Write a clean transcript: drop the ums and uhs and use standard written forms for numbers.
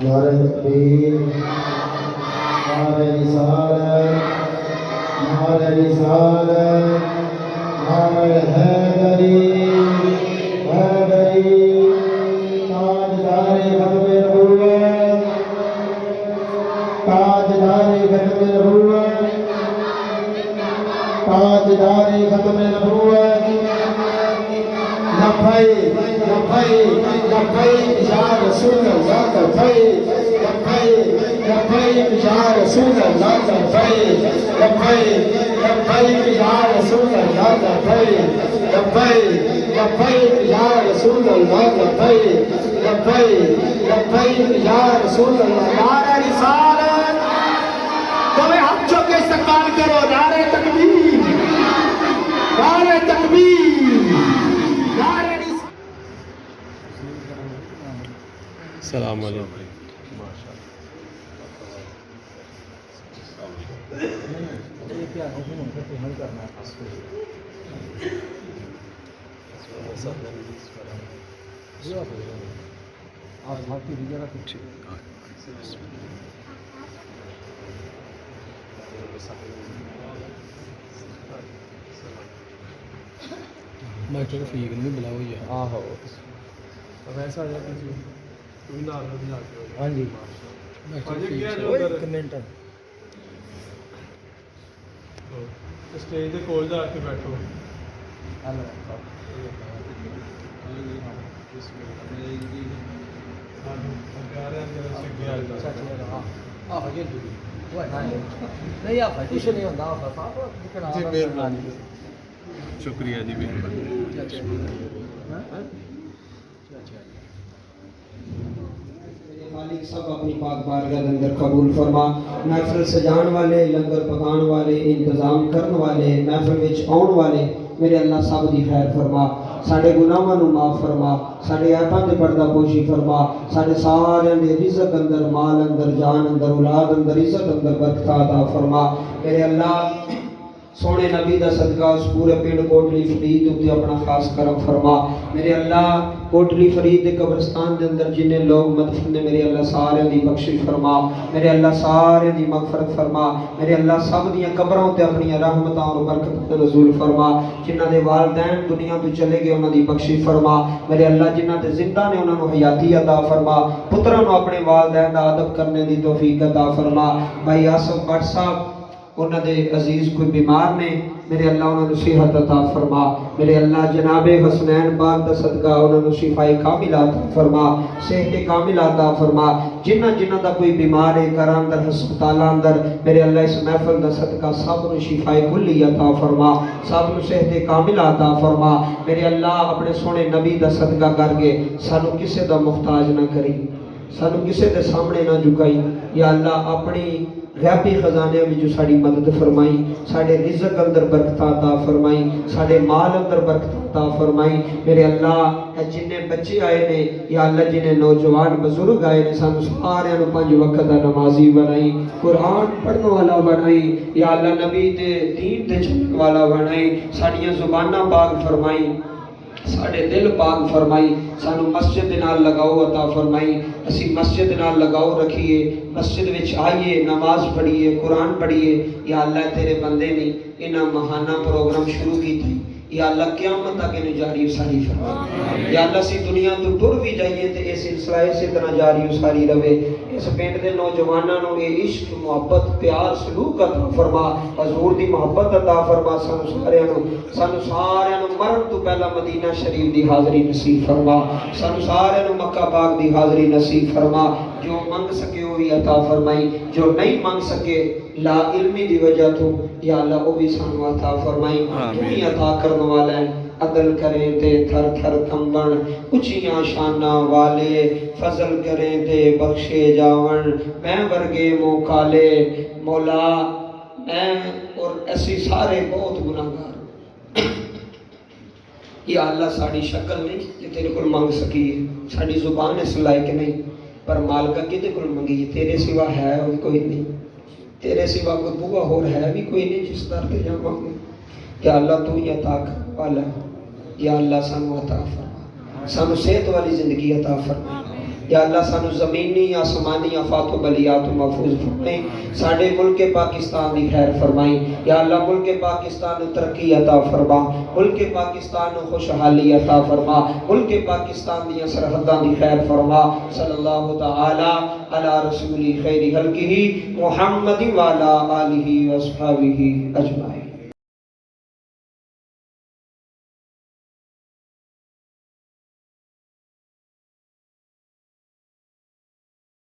نعرہ تکبیر، نعرہ رسالت، نعرہ رسالت، نعرہ حیدری، حیدری، تاجدار ختم نبوت، تاجدار ختم نبوت، تاجدار ختم نبوت، لبیک لبیک لبیک یا رسول اللہ، لبیک لبیک لبیک یا رسول اللہ، لبیک لبیک لبیک یا رسول اللہ، لبیک لبیک لبیک یا رسول اللہ، لبیک لبیک لبیک یا رسول اللہ۔ نعرہ رسالت، تمہیں ہاتھ چوک کے استقبال کرو، نعرہ تکبیر، نعرہ تکبیر، نعرہ رسالت۔ السلام علیکم۔ ماسٹر رفیق نے بلاؤ یار۔ آہو ویسا آ جاتی تھی تو بھی نال بھی جا کے ہاں جی ماسٹر رفیق ایک منٹ اسٹیج کے کول جا کے بیٹھو۔ نہیں آپ کچھ نہیں ہوتا جی مہربانی، شکریہ جی، مہربانی۔ خالق سب اپنی پاک بارگاہ کے اندر قبول فرما۔ محفل سجان والے، لنگر پکان والے، انتظام کرن والے، محفل وچ آن والے، میرے اللہ سب دی خیر فرما۔ ساڈے گناہاں نو معاف فرما، ساڈے عیباں تے پردہ پوشی فرما، ساڈے سارے دے رزق اندر، مال اندر، جان اندر، اولاد اندر، عزت اندر برکت عطا فرما۔ میرے اللہ سونے نبی دا صدقہ اس پورے پنڈ کوٹلی فرید تے اپنا خاص کرم فرما۔ میرے اللہ کوٹلی فرید دے قبرستان دے اندر جنہیں لوگ مدفون نے، میرے اللہ سارے دی بخشش فرما، میرے اللہ سارے دی مغفرت فرما، میرے اللہ سب دیاں قبروں تے اپنی رحمتاں اور برکتاں نزول فرما۔ جنہاں دے والدین دنیا تو چلے گئے انہاں دی بخشش فرما، میرے اللہ جنہاں دے زندہ نے انہاں نو حیاتی عطا فرما، پتراں نو اپنے والدین دا ادب کرنے دی توفیق عطا فرما۔ بھائی آصف بٹ صاحب انہاں دے عزیز کوئی بیمار نے، میرے اللہ انہاں نو صحت عطا فرما، میرے اللہ جناب حسنین پاک دا صدقہ انہاں نو شفاء کاملہ عطا فرما، صحت کاملہ عطا فرما۔ جنہ جنہ دا کوئی بیمار ہے گھر اندر، ہسپتالاں اندر، میرے اللہ اس محفل دا صدقہ سب نو شفاء کلی عطا فرما، سب نو صحت کاملہ عطا فرما۔ میرے اللہ اپنے سونے نبی دا صدقہ کر کے سانو کسے دا محتاج نہ کری، سانو کسے دے سامنے نہ جھکائی، یا اللہ اپنی غیبی خزانے میں جو ساڑی مدد فرمائی، ساڑے رزق اندر برکت عطا فرمائی، ساڑے مال اندر برکت عطا فرمائی۔ میرے اللہ جنہیں بچے آئے نے، یا اللہ جنہیں نوجوان بزرگ آئے نے، سانو سارے انو 5 وقت نمازی بنائی، قرآن پڑھنے والا بنائی، یا اللہ نبی دے دین دے چلنے والا بنائی، ساڑیاں زبانہ پاک فرمائی، ساڑے دل پاک فرمائی، سانو مسجد نال لگاؤ عطا فرمائی، اسی مسجد نال لگاؤ رکھیے، مسجد وچ آئیے، نماز پڑھیے، قرآن پڑھیے۔ یا اللہ تیرے بندے نے انہاں ماہانہ پروگرام شروع کی تھی، یا اللہ قیامت تک انہیں جاری و ساری فرما۔ یا اللہ سی دنیا تو ٹر بھی جائیے تے اے سلسلہ اسی طرح جاری و ساری رہے۔ اس پنڈ دے نوجواناں نو اے عشق، محبت، پیار، سلوک عطا فرما، حضور دی محبت عطا فرما۔ سانو سارے نو مرن تو پہلا مدینہ شریف دی حاضری نصیب فرما، سانو سارے نو مکہ پاک دی حاضری نصیب فرما۔ جو منگ سکے وہ بھی عطا فرمائی، جو نہیں منگ سکے لا علمی دی وجہ تو یا اللہ وہ بھی سانو عطا فرمائی۔ تو ہی عطا کرنے والا ہے، عدل کریں تے تھر تھر کمبن، اچھیاں شانہ والے فضل کریں تے بخشے جاون، میں ورگے موکالے مولا، میں اور ایسی سارے بہت گناہگار۔ یا اللہ ساڑی شکل نہیں کہ تیرے کو مانگ سکی، ساڑی زبان اس لائق نہیں، پر مالکہ کدے کو منگی، تیرے سوا ہے کوئی نہیں، تیرے سوا کوئی بوا ہور ہے بھی کوئی نہیں جس در پہ جا مانگے۔ یا اللہ تو ہی عطا کر والا ہے، یا اللہ سانو عطا فرما، سانو صحت والی زندگی عطا فرما، یا اللہ سانو زمینی آسمانی آفات و بلیات و محفوظ فرمائیں ساڈے ملک پاکستان دی خیر فرمائیں یا اللہ ملک پاکستان نو ترقی عطا فرما ملک پاکستان نو خوشحالی عطا فرما ملک پاکستان دی سرحداں دی خیر فرما صلی اللہ تعالی علی رسول خیر خلقہ محمد وعلی آلہ واصحابہ اجمعین.